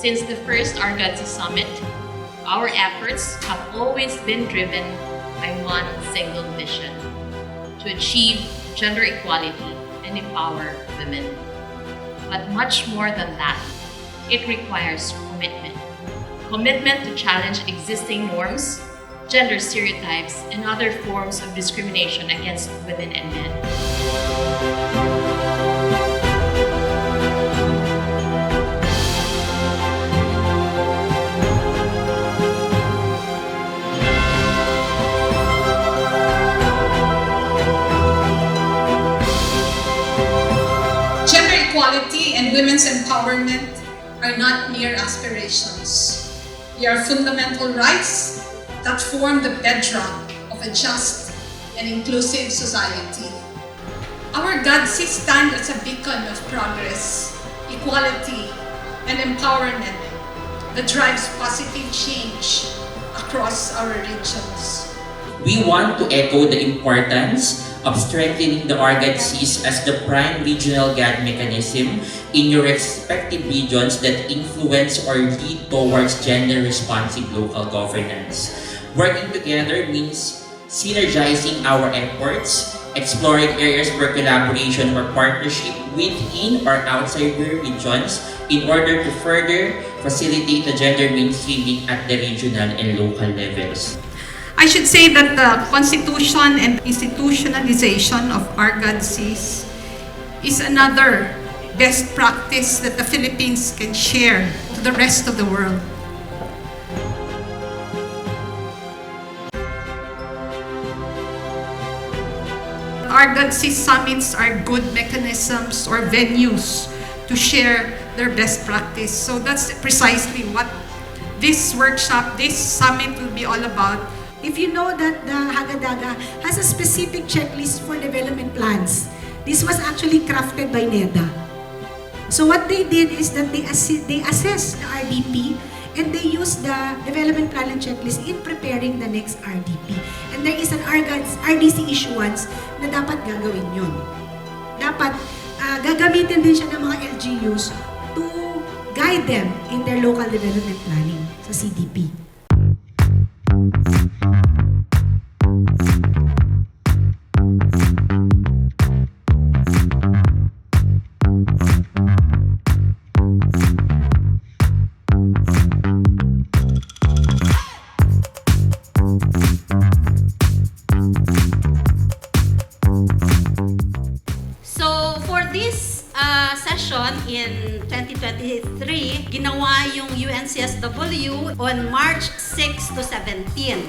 Since the first RGADC Summit, our efforts have always been driven by one single vision: to achieve gender equality and empower women. But much more than that, it requires commitment. Commitment to challenge existing norms, gender stereotypes, and other forms of discrimination against women and men. Gender equality and women's empowerment are not mere aspirations. They are fundamental rights that form the bedrock of a just and inclusive society. Our GADC stand as a beacon of progress, equality, and empowerment that drives positive change across our regions. We want to echo the importance of strengthening the RGADCs as the prime regional GAD mechanism in your respective regions that influence or lead towards gender-responsive local governance. Working together means synergizing our efforts, exploring areas for collaboration or partnership within or outside your regions in order to further facilitate the gender mainstreaming at the regional and local levels. I should say that the constitution and institutionalization of RGADCs is another best practice that the Philippines can share to the rest of the world. RGADC summits are good mechanisms or venues to share their best practice. So that's precisely what this workshop, this summit will be all about. If you know that the Hagadaga has a specific checklist for development plans, this was actually crafted by NEDA. So what they did is that they assessed the RDP and they used the development plan and checklist in preparing the next RDP. And there is an RDC issuance na dapat gagawin yun. Dapat gagamitin din siya ng mga LGUs to guide them in their local development planning sa CDP. Session in 2023, ginawa yung UNCSW on March 6 to 17.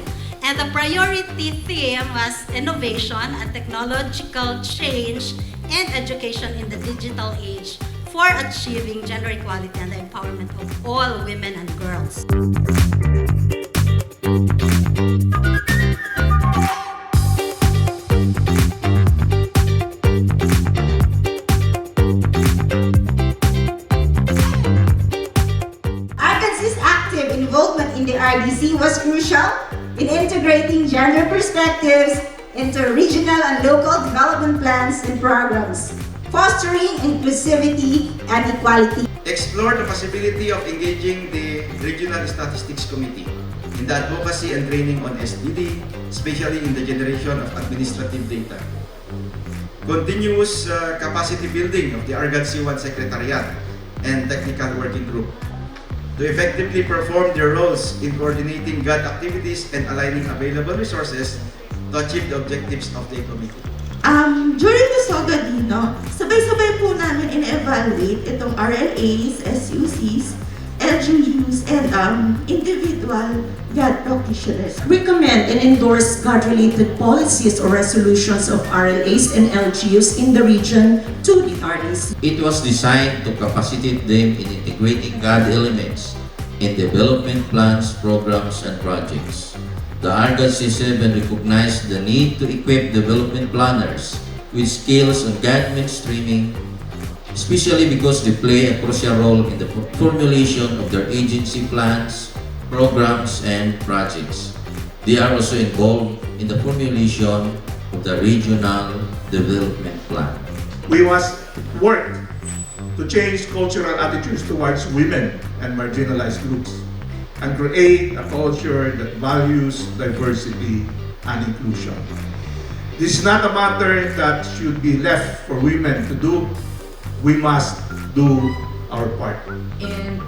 And the priority theme was innovation and technological change and education in the digital age for achieving gender equality and the empowerment of all women and girls. Involvement in the RDC was crucial in integrating gender perspectives into regional and local development plans and programs, fostering inclusivity and equality. Explore the possibility of engaging the Regional Statistics Committee in the advocacy and training on SDD, especially in the generation of administrative data. Continuous capacity building of the RGADC secretariat and technical working group to effectively perform their roles in coordinating GAD activities and aligning available resources to achieve the objectives of the committee. During the Sogadino, sabay-sabay po namin in-evaluate itong RLAs, SUCs, LGUs, and individual GAD practitioners. Recommend and endorse GAD-related policies or resolutions of RLAs and LGUs in the region to the RDC. It was designed to capacitate them in integrating GAD elements in development plans, programs, and projects. The RGADC 7 recognized the need to equip development planners with skills on GAD mainstreaming, especially because they play a crucial role in the formulation of their agency plans, programs, and projects. They are also involved in the formulation of the regional development plan. We must work to change cultural attitudes towards women and marginalized groups and create a culture that values diversity and inclusion. This is not a matter that should be left for women to do. We must do our part. And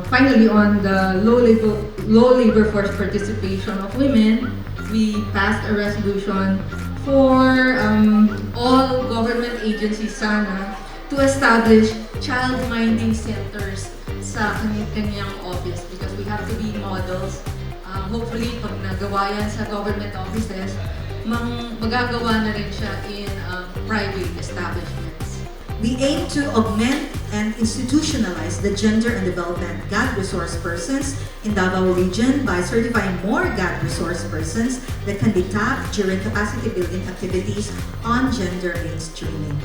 finally, on the low labor force participation of women, we passed a resolution for all government agencies sana to establish child-minding centers sa kanyang office because we have to be models. Hopefully, pag nagawa yan sa government offices, magagawa na rin siya in private establishments. We aim to augment and institutionalize the gender and development GAD resource persons in Davao region by certifying more GAD resource persons that can be tapped during capacity building activities on gender mainstreaming.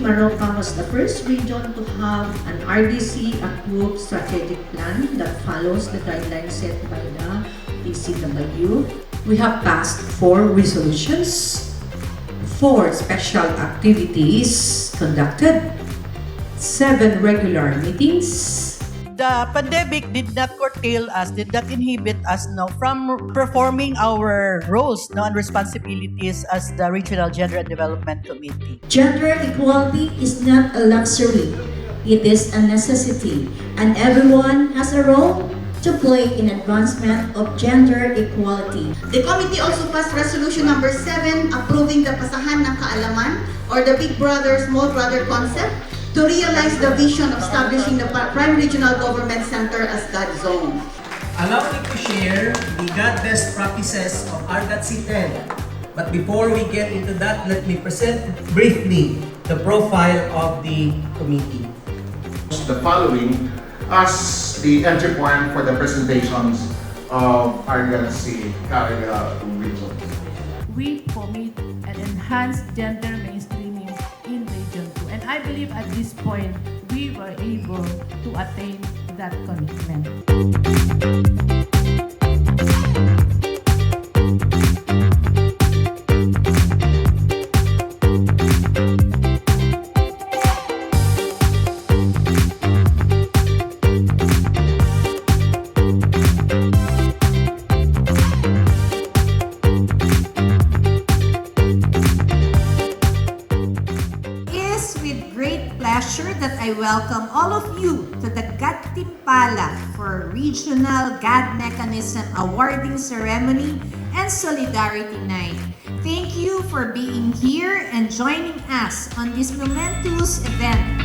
Maroka was the first region to have an RGADC-approved strategic plan that follows the guidelines set by the PCW. We have passed 4 resolutions, 4 special activities conducted, 7 regular meetings. The pandemic did not curtail us, did not inhibit us from performing our roles and responsibilities as the Regional Gender and Development Committee. Gender equality is not a luxury, it is a necessity, and everyone has a role to play in advancement of gender equality. The committee also passed resolution number 7 approving the pasahan ng kaalaman or the Big Brother, Small Brother concept to realize the vision of establishing the Prime Regional Government Center as GAD Zone. Allow me to share the GAD best practices of RGADC 10. But before we get into that, let me present briefly the profile of the committee. The following as the entry point for the presentations of RGADC region. We commit and enhance gender mainstreaming in Region 2. And I believe at this point, we were able to attain that commitment. That I welcome all of you to the GAD Timpala for Regional GAD Mechanism Awarding Ceremony and Solidarity Night. Thank you for being here and joining us on this momentous event.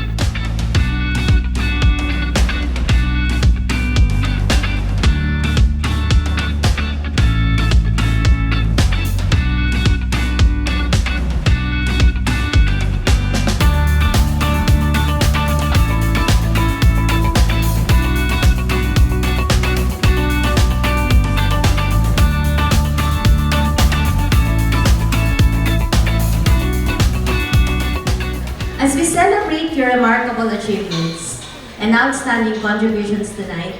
As we celebrate your remarkable achievements and outstanding contributions tonight,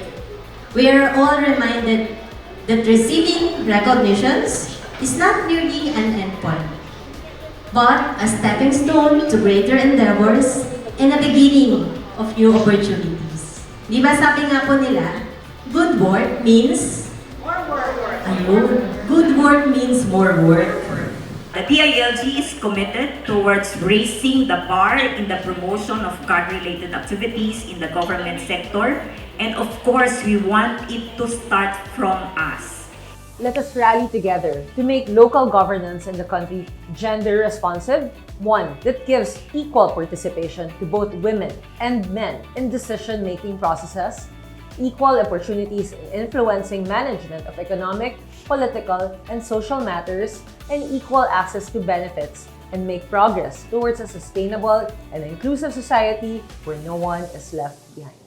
we are all reminded that receiving recognitions is not merely an endpoint, but a stepping stone to greater endeavors and a beginning of new opportunities. Di ba sabi nga po nila, good work means more work. Ayun, good work means more work. The DILG is committed towards raising the bar in the promotion of GAD-related activities in the government sector, and of course, we want it to start from us. Let us rally together to make local governance in the country gender responsive, one that gives equal participation to both women and men in decision-making processes, equal opportunities in influencing management of economic, political, and social matters, and equal access to benefits, and make progress towards a sustainable and inclusive society where no one is left behind.